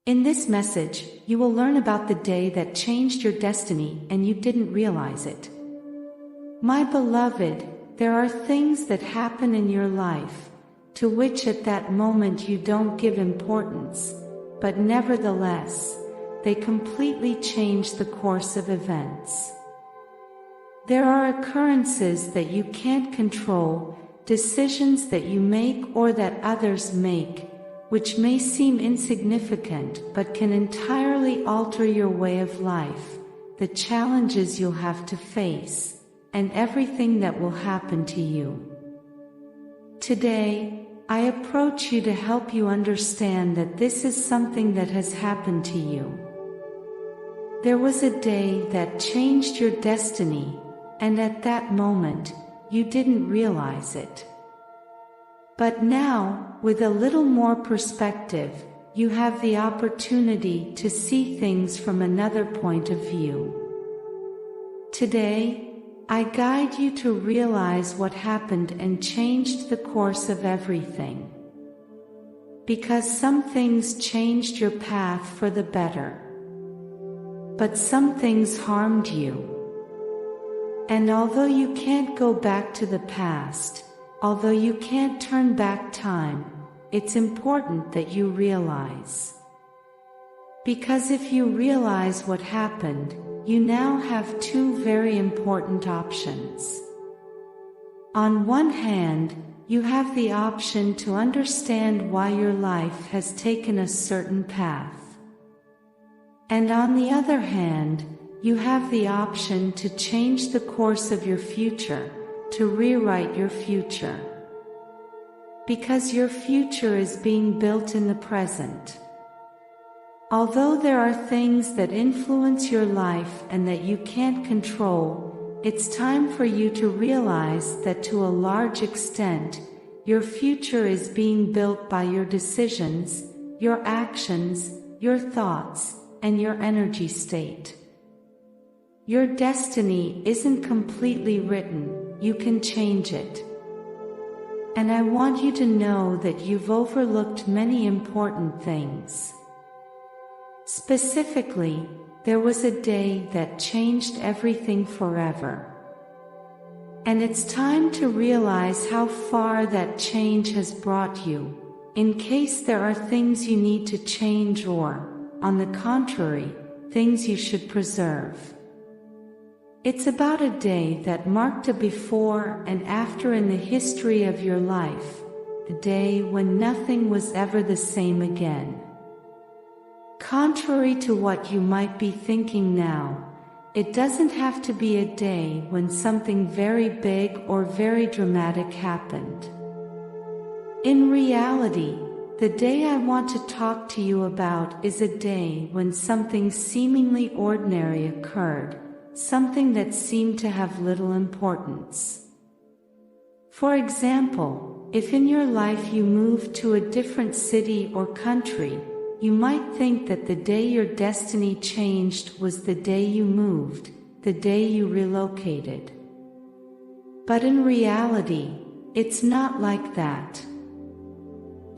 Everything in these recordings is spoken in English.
In this message, you will learn about the day that changed your destiny and you didn't realize it. My beloved, there are things that happen in your life, to which at that moment you don't give importance, but nevertheless, they completely change the course of events. There are occurrences that you can't control, decisions that you make or that others make, which may seem insignificant but can entirely alter your way of life, the challenges you'll have to face, and everything that will happen to you. Today, I approach you to help you understand that this is something that has happened to you. There was a day that changed your destiny, and at that moment, you didn't realize it. But now, with a little more perspective, you have the opportunity to see things from another point of view. Today, I guide you to realize what happened and changed the course of everything. Because some things changed your path for the better. But some things harmed you. And although you can't go back to the past, although you can't turn back time, it's important that you realize. Because if you realize what happened, you now have two very important options. On one hand, you have the option to understand why your life has taken a certain path. And on the other hand, you have the option to change the course of your future, to rewrite your future. Because your future is being built in the present. Although there are things that influence your life and that you can't control, it's time for you to realize that to a large extent, your future is being built by your decisions, your actions, your thoughts, and your energy state. Your destiny isn't completely written. You can change it. And I want you to know that you've overlooked many important things. Specifically, there was a day that changed everything forever. And it's time to realize how far that change has brought you, in case there are things you need to change or, on the contrary, things you should preserve. It's about a day that marked a before and after in the history of your life, the day when nothing was ever the same again. Contrary to what you might be thinking now, it doesn't have to be a day when something very big or very dramatic happened. In reality, the day I want to talk to you about is a day when something seemingly ordinary occurred, something that seemed to have little importance. For example, if in your life you moved to a different city or country, you might think that the day your destiny changed was the day you moved, the day you relocated. But in reality, it's not like that.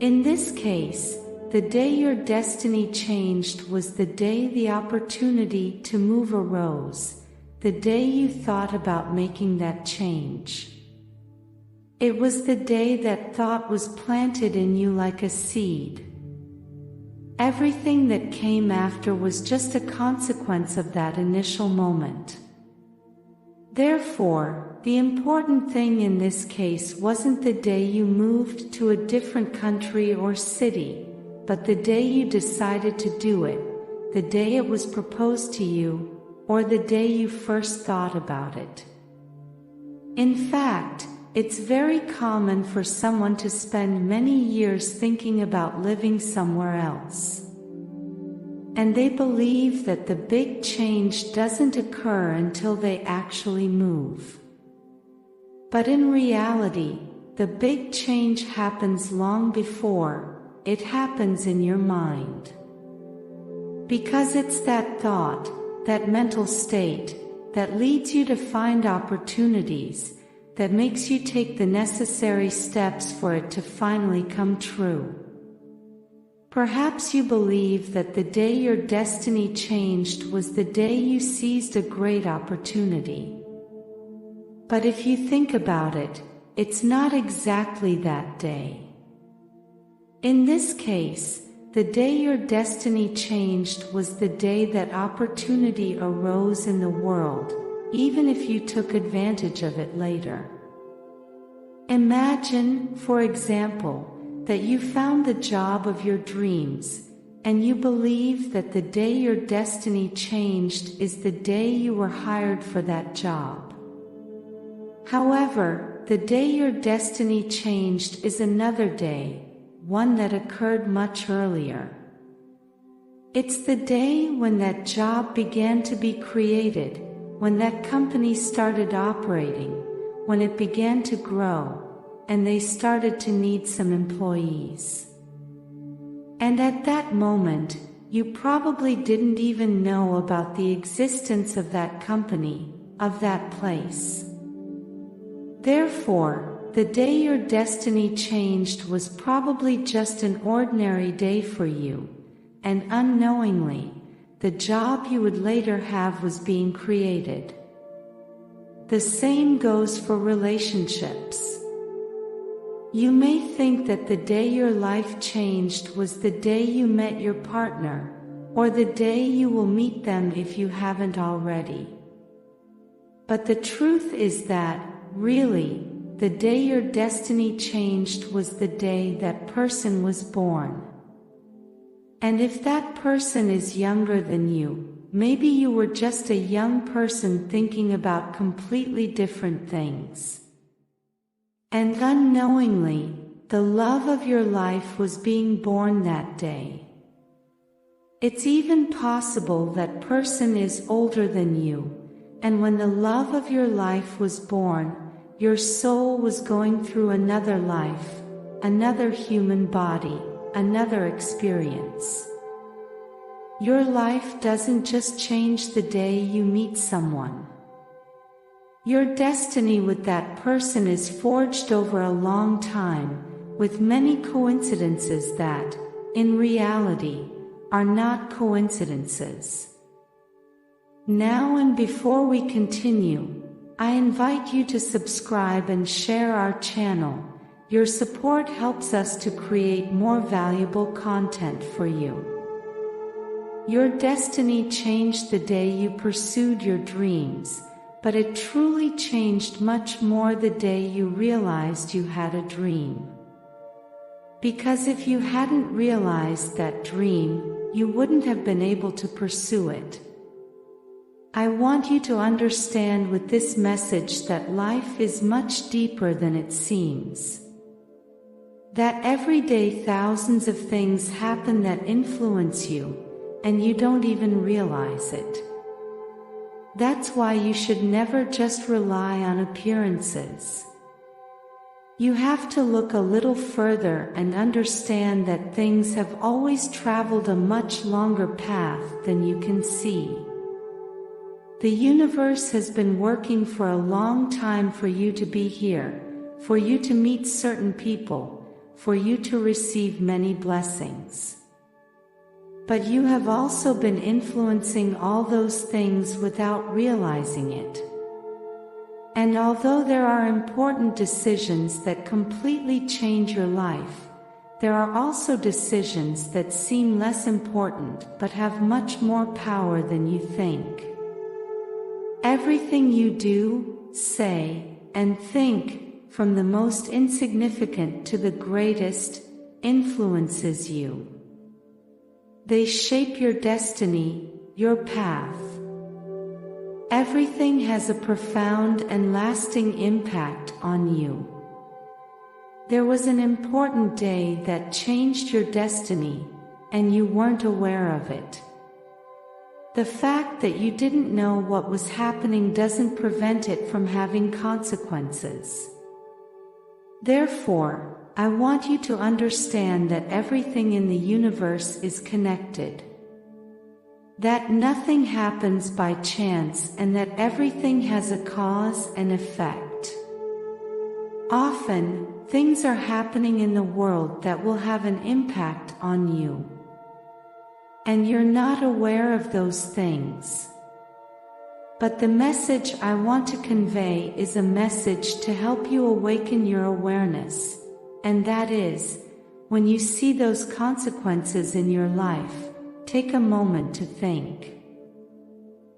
In this case, the day your destiny changed was the day the opportunity to move arose, the day you thought about making that change. It was the day that thought was planted in you like a seed. Everything that came after was just a consequence of that initial moment. Therefore, the important thing in this case wasn't the day you moved to a different country or city, but the day you decided to do it, the day it was proposed to you, or the day you first thought about it. In fact, it's very common for someone to spend many years thinking about living somewhere else. And they believe that the big change doesn't occur until they actually move. But in reality, the big change happens long before, it happens in your mind. Because it's that thought, that mental state, that leads you to find opportunities, that makes you take the necessary steps for it to finally come true. Perhaps you believe that the day your destiny changed was the day you seized a great opportunity. But if you think about it, it's not exactly that day. In this case, the day your destiny changed was the day that opportunity arose in the world, even if you took advantage of it later. Imagine, for example, that you found the job of your dreams, and you believe that the day your destiny changed is the day you were hired for that job. However, the day your destiny changed is another day, one that occurred much earlier. It's the day when that job began to be created, when that company started operating, when it began to grow, and they started to need some employees. And at that moment, you probably didn't even know about the existence of that company, of that place. Therefore, the day your destiny changed was probably just an ordinary day for you, and unknowingly, the job you would later have was being created. The same goes for relationships. You may think that the day your life changed was the day you met your partner, or the day you will meet them if you haven't already. But the truth is that, really, the day your destiny changed was the day that person was born. And if that person is younger than you, maybe you were just a young person thinking about completely different things. And unknowingly, the love of your life was being born that day. It's even possible that person is older than you, and when the love of your life was born, your soul was going through another life, another human body, another experience. Your life doesn't just change the day you meet someone. Your destiny with that person is forged over a long time, with many coincidences that, in reality, are not coincidences. Now and before we continue, I invite you to subscribe and share our channel. Your support helps us to create more valuable content for you. Your destiny changed the day you pursued your dreams, but it truly changed much more the day you realized you had a dream. Because if you hadn't realized that dream, you wouldn't have been able to pursue it. I want you to understand with this message that life is much deeper than it seems. That every day thousands of things happen that influence you, and you don't even realize it. That's why you should never just rely on appearances. You have to look a little further and understand that things have always traveled a much longer path than you can see. The universe has been working for a long time for you to be here, for you to meet certain people, for you to receive many blessings. But you have also been influencing all those things without realizing it. And although there are important decisions that completely change your life, there are also decisions that seem less important but have much more power than you think. Everything you do, say, and think, from the most insignificant to the greatest, influences you. They shape your destiny, your path. Everything has a profound and lasting impact on you. There was an important day that changed your destiny, and you weren't aware of it. The fact that you didn't know what was happening doesn't prevent it from having consequences. Therefore, I want you to understand that everything in the universe is connected. That nothing happens by chance and that everything has a cause and effect. Often, things are happening in the world that will have an impact on you. And you're not aware of those things. But the message I want to convey is a message to help you awaken your awareness, and that is, when you see those consequences in your life, take a moment to think.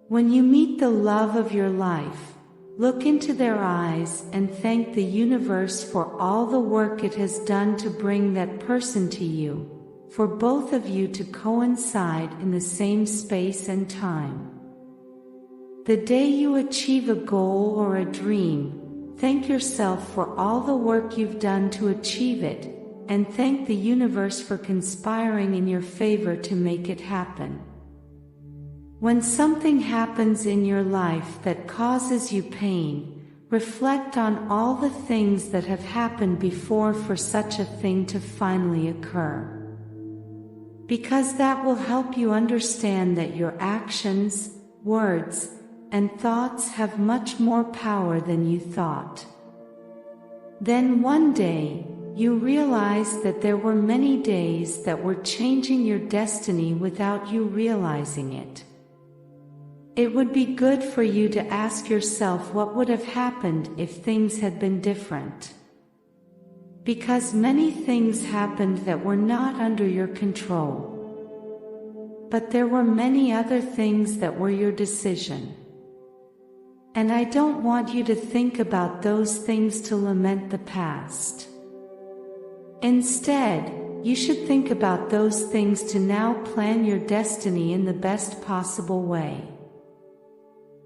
When you meet the love of your life, look into their eyes and thank the universe for all the work it has done to bring that person to you, for both of you to coincide in the same space and time. The day you achieve a goal or a dream, thank yourself for all the work you've done to achieve it, and thank the universe for conspiring in your favor to make it happen. When something happens in your life that causes you pain, reflect on all the things that have happened before for such a thing to finally occur. Because that will help you understand that your actions, words, and thoughts have much more power than you thought. Then one day, you realize that there were many days that were changing your destiny without you realizing it. It would be good for you to ask yourself what would have happened if things had been different. Because many things happened that were not under your control. But there were many other things that were your decision. And I don't want you to think about those things to lament the past. Instead, you should think about those things to now plan your destiny in the best possible way.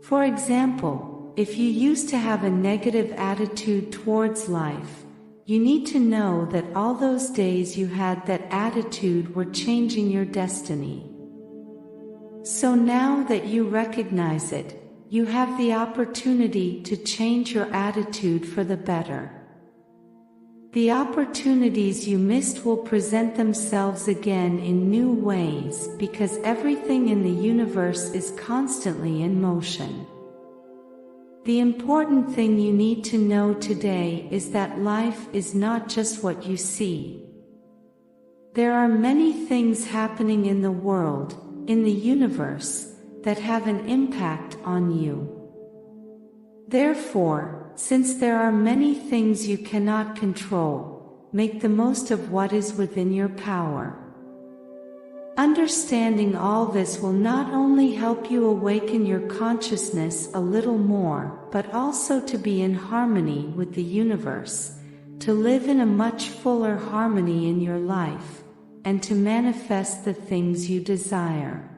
For example, if you used to have a negative attitude towards life, you need to know that all those days you had that attitude were changing your destiny. So now that you recognize it, you have the opportunity to change your attitude for the better. The opportunities you missed will present themselves again in new ways because everything in the universe is constantly in motion. The important thing you need to know today is that life is not just what you see. There are many things happening in the world, in the universe, that have an impact on you. Therefore, since there are many things you cannot control, make the most of what is within your power. Understanding all this will not only help you awaken your consciousness a little more, but also to be in harmony with the universe, to live in a much fuller harmony in your life, and to manifest the things you desire.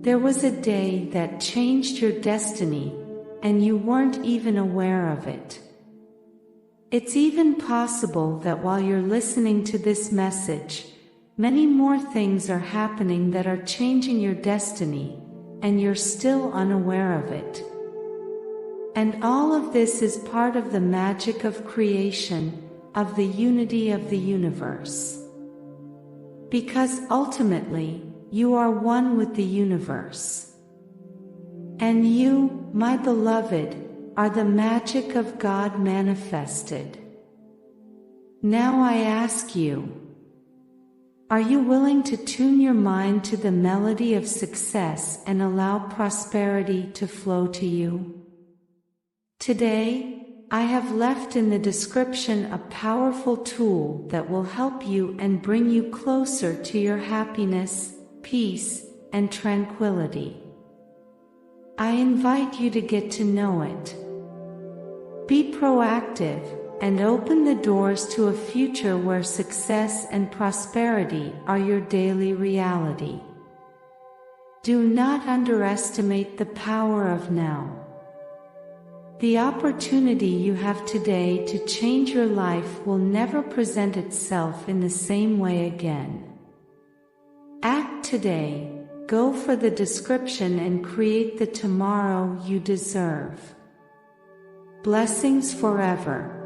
There was a day that changed your destiny, and you weren't even aware of it. It's even possible that while you're listening to this message, many more things are happening that are changing your destiny, and you're still unaware of it. And all of this is part of the magic of creation, of the unity of the universe. Because ultimately, you are one with the universe. And you, my beloved, are the magic of God manifested. Now I ask you, are you willing to tune your mind to the melody of success and allow prosperity to flow to you? Today, I have left in the description a powerful tool that will help you and bring you closer to your happiness, peace, and tranquility. I invite you to get to know it. Be proactive and open the doors to a future where success and prosperity are your daily reality. Do not underestimate the power of now. The opportunity you have today to change your life will never present itself in the same way again. Act today, go for the description and create the tomorrow you deserve. Blessings forever.